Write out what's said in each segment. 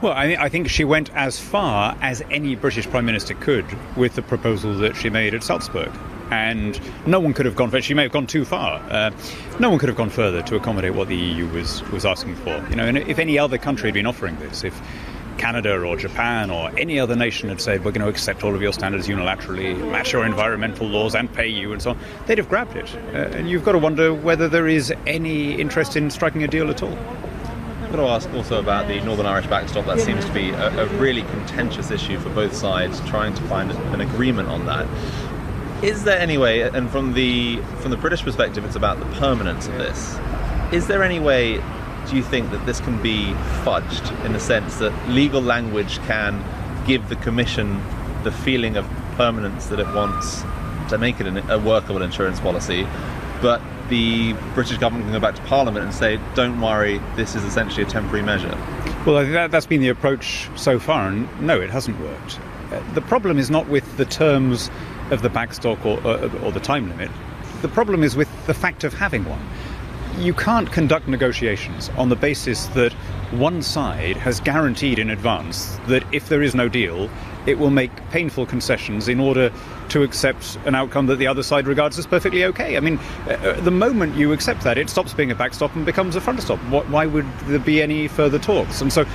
Well, I think she went as far as any British Prime Minister could with the proposal that she made at Salzburg. And no one could have gone further. She may have gone too far. No one could have gone further to accommodate what the EU was asking for. And if any other country had been offering this, if Canada or Japan or any other nation had said, we're going to accept all of your standards unilaterally, match your environmental laws and pay you and so on, they'd have grabbed it. And you've got to wonder whether there is any interest in striking a deal at all. I'm going to ask also about the Northern Irish backstop. That seems to be a really contentious issue for both sides, trying to find an agreement on that. Is there any way, and from the British perspective, it's about the permanence of this, is there any way, do you think, that this can be fudged in the sense that legal language can give the Commission the feeling of permanence that it wants to make it a workable insurance policy, but the British government can go back to Parliament and say, don't worry, this is essentially a temporary measure? Well, I think that's been the approach so far, and no, it hasn't worked. The problem is not with the terms of the backstop or the time limit. The problem is with the fact of having one. You can't conduct negotiations on the basis that one side has guaranteed in advance that if there is no deal, it will make painful concessions in order to accept an outcome that the other side regards as perfectly okay. I mean, the moment you accept that, it stops being a backstop and becomes a front stop. Why would there be any further talks? And so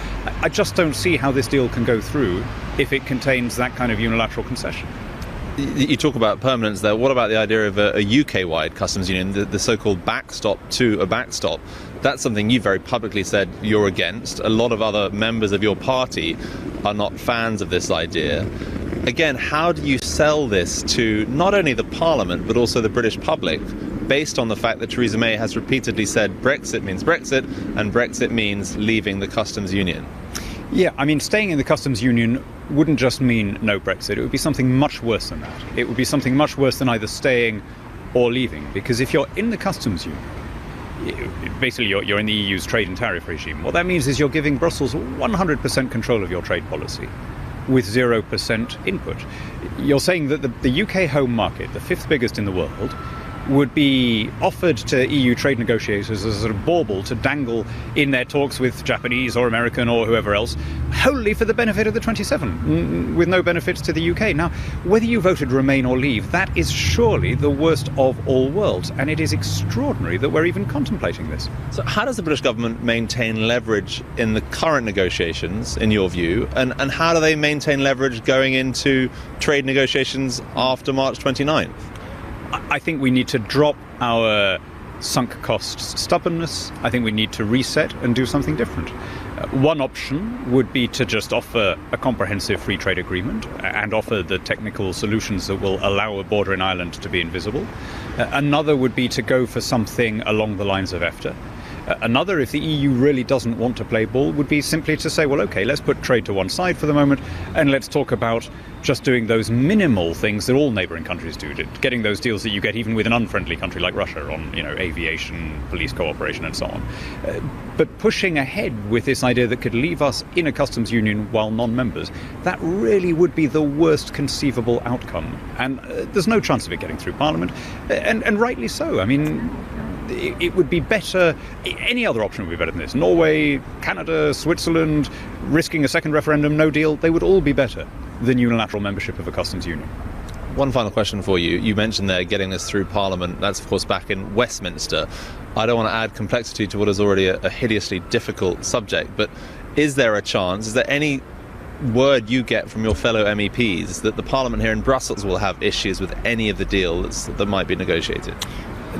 I just don't see how this deal can go through if it contains that kind of unilateral concession. You talk about permanence there. What about the idea of a UK-wide customs union, the so-called backstop to a backstop? That's something you very publicly said you're against. A lot of other members of your party are not fans of this idea. Again, how do you sell this to not only the Parliament but also the British public, based on the fact that Theresa May has repeatedly said Brexit means Brexit and Brexit means leaving the customs union? Yeah, I mean, staying in the customs union wouldn't just mean no Brexit. It would be something much worse than that. It would be something much worse than either staying or leaving. Because if you're in the customs union, basically you're in the EU's trade and tariff regime. What that means is you're giving Brussels 100% control of your trade policy with 0% input. You're saying that the UK home market, the fifth biggest in the world, would be offered to EU trade negotiators as a sort of bauble to dangle in their talks with Japanese or American or whoever else, wholly for the benefit of the 27, with no benefits to the UK. Now, whether you voted Remain or Leave, that is surely the worst of all worlds, and it is extraordinary that we're even contemplating this. So how does the British government maintain leverage in the current negotiations, in your view, and how do they maintain leverage going into trade negotiations after March 29th? I think we need to drop our sunk costs stubbornness. I think we need to reset and do something different. One option would be to just offer a comprehensive free trade agreement and offer the technical solutions that will allow a border in Ireland to be invisible. Another would be to go for something along the lines of EFTA. Another, if the EU really doesn't want to play ball, would be simply to say, well, OK, let's put trade to one side for the moment and let's talk about just doing those minimal things that all neighbouring countries do, getting those deals that you get even with an unfriendly country like Russia on, aviation, police cooperation and so on. But pushing ahead with this idea that could leave us in a customs union while non-members, that really would be the worst conceivable outcome. And there's no chance of it getting through Parliament, and rightly so. I mean, it would be better, any other option would be better than this. Norway, Canada, Switzerland, risking a second referendum, no deal, they would all be better than unilateral membership of a customs union. One final question for you. You mentioned there getting this through Parliament. That's, of course, back in Westminster. I don't want to add complexity to what is already a hideously difficult subject, but is there a chance, is there any word you get from your fellow MEPs that the Parliament here in Brussels will have issues with any of the deals that might be negotiated?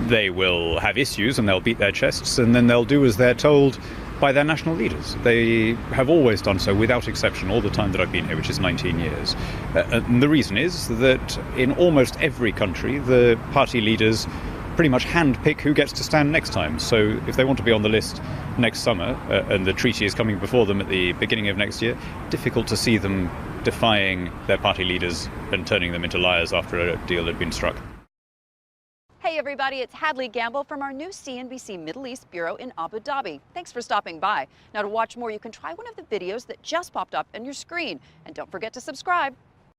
They will have issues and they'll beat their chests and then they'll do as they're told by their national leaders. They have always done so without exception all the time that I've been here, which is 19 years. And the reason is that in almost every country, the party leaders pretty much handpick who gets to stand next time. So if they want to be on the list next summer and the treaty is coming before them at the beginning of next year, difficult to see them defying their party leaders and turning them into liars after a deal had been struck. Hey everybody, it's Hadley Gamble from our new CNBC Middle East Bureau in Abu Dhabi. Thanks for stopping by. Now to watch more, you can try one of the videos that just popped up on your screen. And don't forget to subscribe.